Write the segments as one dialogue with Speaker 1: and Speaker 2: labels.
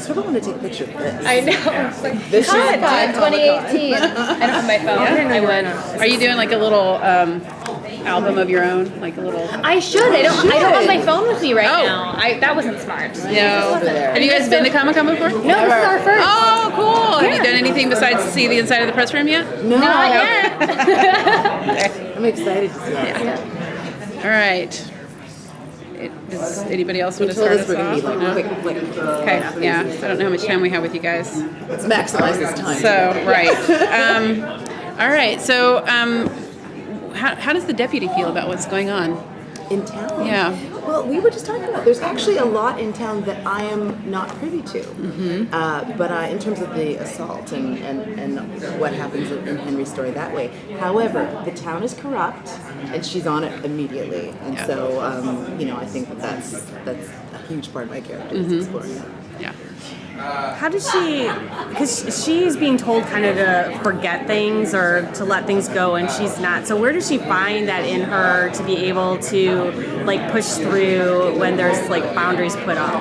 Speaker 1: sort of want to take a picture of this.
Speaker 2: I know. It's like,
Speaker 1: This is
Speaker 2: God,
Speaker 1: Comic-Con.
Speaker 2: 2018. I don't have my phone. I would.
Speaker 3: Are you doing like a little album of your own, like a little?
Speaker 2: I should. I don't have my phone with me right
Speaker 3: Oh.
Speaker 2: now. That wasn't smart.
Speaker 3: No. Have you guys been to Comic-Con before?
Speaker 2: No, this is our first.
Speaker 3: Oh, cool. Have you done anything besides see the inside of the press room yet?
Speaker 1: No,
Speaker 2: Not yet.
Speaker 1: I'm excited to see it.
Speaker 3: All right. Does anybody else want to
Speaker 1: Told
Speaker 3: start
Speaker 1: us
Speaker 3: us
Speaker 1: we're going to
Speaker 3: off?
Speaker 1: be like quick.
Speaker 3: Okay, yeah. I don't know how much time we have with you guys.
Speaker 1: Let's maximize this time.
Speaker 3: So, right. All right. So, how does the deputy feel about what's going on?
Speaker 1: In town?
Speaker 3: Yeah.
Speaker 1: Well, we were just talking about there's actually a lot in town that I am not privy to. But in terms of the assault and what happens in Henry's story that way. However, the town is corrupt, and she's on it immediately. And so, I think that's a huge part of my character is exploring that.
Speaker 3: Yeah.
Speaker 4: How does she, because she's being told kind of to forget things or to let things go, and she's not. So where does she find that in her to be able to like push through when there's like boundaries put up?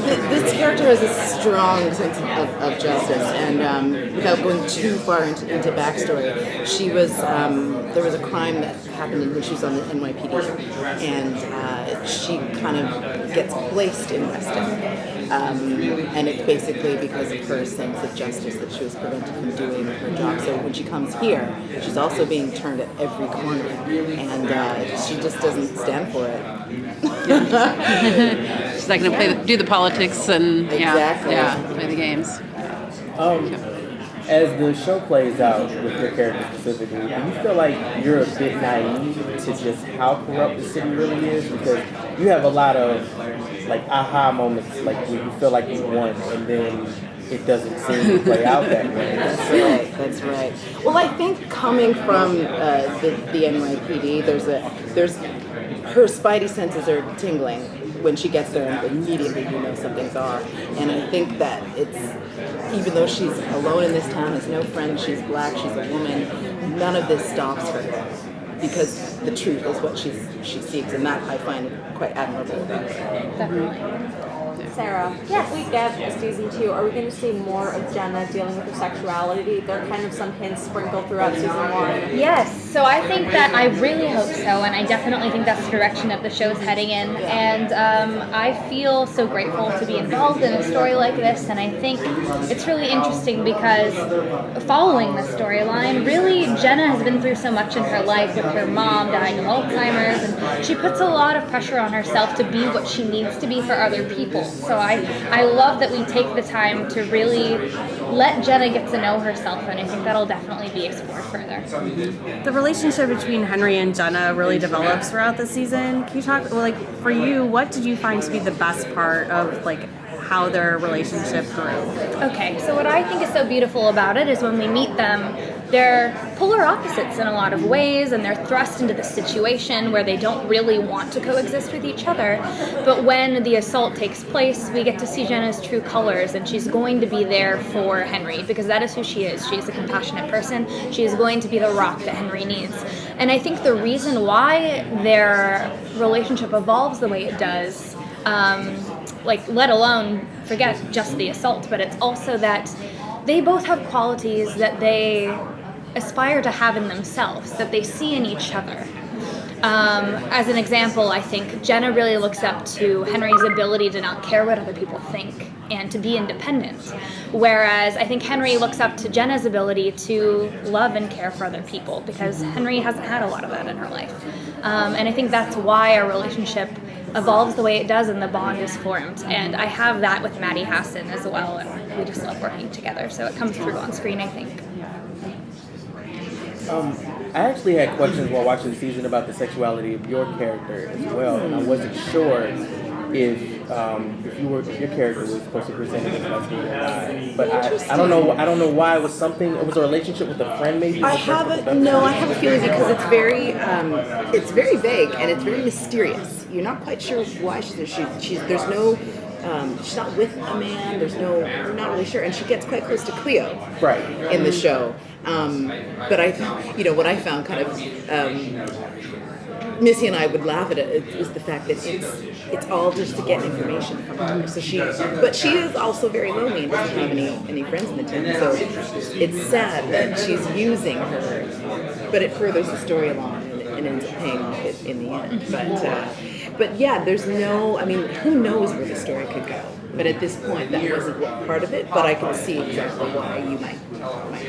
Speaker 1: This character has a strong sense of justice, and without going too far into backstory, she was there was a crime that happened when she was on the NYPD, and she kind of gets placed in Weston, and it's basically because of her sense of justice that she was prevented from doing her job. So when she comes here, she's also being turned at every corner, and she just doesn't stand for it.
Speaker 3: She's not going to do the politics and
Speaker 1: Exactly.
Speaker 3: play the games.
Speaker 5: As the show plays out with your character specifically, do you feel like you're a bit naive to just how corrupt the city really is? Because you have a lot of like aha moments, like where you feel like you won, and then it doesn't seem to play out that way.
Speaker 1: That's right. Well, I think coming from the NYPD, there's her spidey senses are tingling when she gets there, and immediately you know something's off. And I think that it's, even though she's alone in this town, has no friends, she's black, she's a woman, none of this stops her, because the truth is what she seeks, and that I find quite admirable about her.
Speaker 2: Definitely.
Speaker 6: Sarah, if we get season 2, are we going to see more of Jenna dealing with her sexuality? There are kind of some hints sprinkled throughout season 1.
Speaker 2: Yes, so I think that I really hope so, and I definitely think that's the direction that the show's heading in. And I feel so grateful to be involved in a story like this, and I think it's really interesting because following the storyline, really Jenna has been through so much in her life with her mom dying of Alzheimer's, and she puts a lot of pressure on herself to be what she needs to be for other people. So I love that we take the time to really let Jenna get to know herself, and I think that'll definitely be explored further.
Speaker 4: The relationship between Henry and Jenna really develops throughout the season. Can you talk, like, for you, what did you find to be the best part of, like, how their relationship grew?
Speaker 2: Okay, so what I think is so beautiful about it is when we meet them, they're polar opposites in a lot of ways, and they're thrust into this situation where they don't really want to coexist with each other. But when the assault takes place, we get to see Jenna's true colors, and she's going to be there for Henry, because that is who she is. She's a compassionate person. She is going to be the rock that Henry needs. And I think the reason why their relationship evolves the way it does, let alone forget just the assault, but it's also that they both have qualities that they aspire to have in themselves, that they see in each other. As an example, I think Jenna really looks up to Henry's ability to not care what other people think and to be independent, whereas I think Henry looks up to Jenna's ability to love and care for other people, because Henry hasn't had a lot of that in her life. And I think that's why our relationship evolves the way it does and the bond is formed. And I have that with Maddie Hassan as well, and we just love working together, so it comes through on screen, I think.
Speaker 5: I actually had questions while watching the season about the sexuality of your character as well, and I wasn't sure if your character was supposed to present it as lesbian or not. But I don't know why. It was a relationship with a friend maybe?
Speaker 1: I have a feeling because it's very vague and it's very mysterious. You're not quite sure why she's there. She's not with a man. We're not really sure, and she gets quite close to Cleo,
Speaker 5: right,
Speaker 1: in the show. But what I found kind of Missy and I would laugh at it is the fact that it's all just to get information from her. So but she is also very lonely and doesn't have any friends in the town. So it's sad that she's using her, but it furthers the story along and ends up paying off in the end. But yeah, there's no. I mean, who knows where the story could go? But at this point, that wasn't part of it. But I can see exactly why you might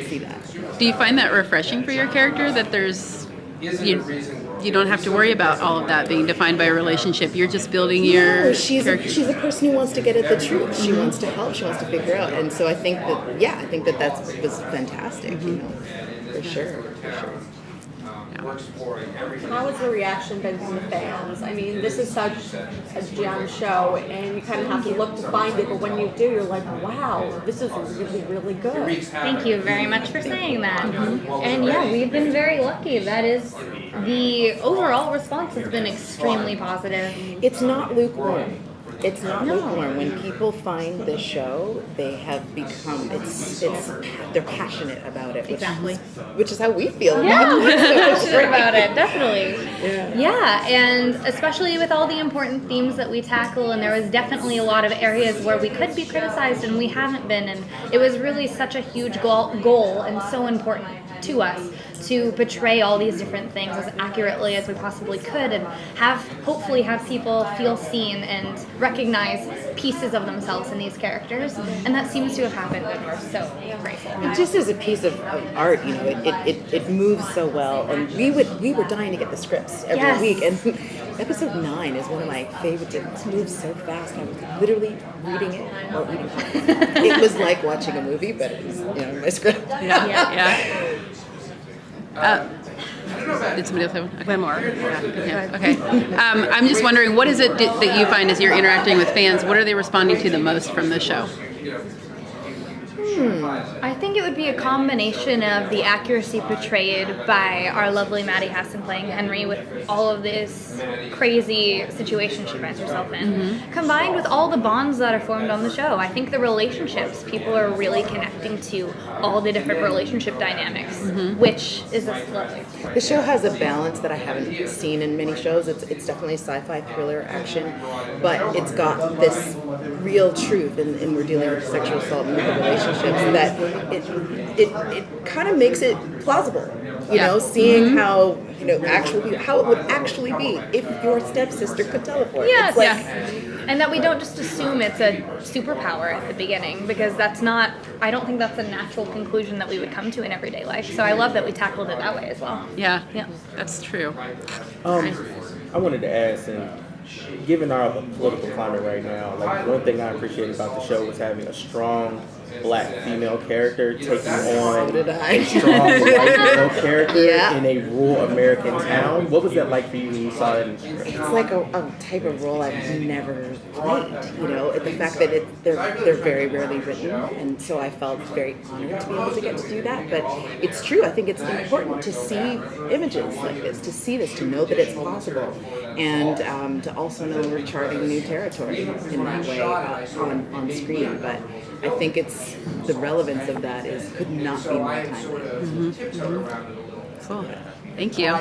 Speaker 1: see that.
Speaker 3: Do you find that refreshing for your character that there's you don't have to worry about all of that being defined by a relationship? You're just building your
Speaker 1: she's a person who wants to get at the truth. She wants to help. She wants to figure out. And so I think that was fantastic. You know, for sure.
Speaker 6: How has the reaction been from the fans? I mean, this is such a gem show, and you kind of have to look to find it, but when you do, you're like, wow, this is really, really good.
Speaker 2: Thank you very much for saying that. And yeah, we've been very lucky. That is, the overall response has been extremely positive.
Speaker 1: It's not lukewarm. It's not lukewarm. When people find this show, they have become they're passionate about it.
Speaker 2: Exactly.
Speaker 1: Which is how we feel.
Speaker 2: Yeah, passionate about it, definitely. Yeah, and especially with all the important themes that we tackle, and there was definitely a lot of areas where we could be criticized and we haven't been, and it was really such a huge goal and so important to us to portray all these different things as accurately as we possibly could, and hopefully have people feel seen and recognize pieces of themselves in these characters, and that seems to have happened, and we're so grateful.
Speaker 1: Just as a piece of art, you know, it moves so well, and we were dying to get the scripts every week, and episode 9 is one of my favorites. It moves so fast. I was literally reading it while eating popcorn. It was like watching a movie, but it was, you know, my script.
Speaker 3: Yeah. Did somebody else have one? Okay.
Speaker 4: One more.
Speaker 3: Yeah. Okay. I'm just wondering, what is it that you find as you're interacting with fans? What are they responding to the most from the show?
Speaker 2: I think it would be a combination of the accuracy portrayed by our lovely Maddie Hassan playing Henry with all of this crazy situation she finds herself in, combined with all the bonds that are formed on the show. I think the relationships, people are really connecting to all the different relationship dynamics, which is just lovely.
Speaker 1: The show has a balance that I haven't seen in many shows. It's definitely sci-fi, thriller, action, but it's got this real truth, and we're dealing with sexual assault and relationships, that it kind of makes it plausible. You know, seeing how how it would actually be if your stepsister could teleport.
Speaker 2: Yes,
Speaker 1: It's
Speaker 2: and that we don't just assume it's a superpower at the beginning, because I don't think that's a natural conclusion that we would come to in everyday life. So I love that we tackled it that way as well.
Speaker 3: Yeah, that's true.
Speaker 5: I wanted to ask, and given our political climate right now, like one thing I appreciate about the show was having a strong black female character taking on a strong white male character in a rural American town. What was that like for you when you saw it?
Speaker 1: It's like a type of role I've never played. You know, the fact that they're very rarely written, and so I felt very honored to be able to get to do that. But it's true. I think it's important to see images like this, to see this, to know that it's possible, and to also know we're charting new territory in that way on screen. But I think the relevance of that could not be more timely.
Speaker 3: Cool. Thank you.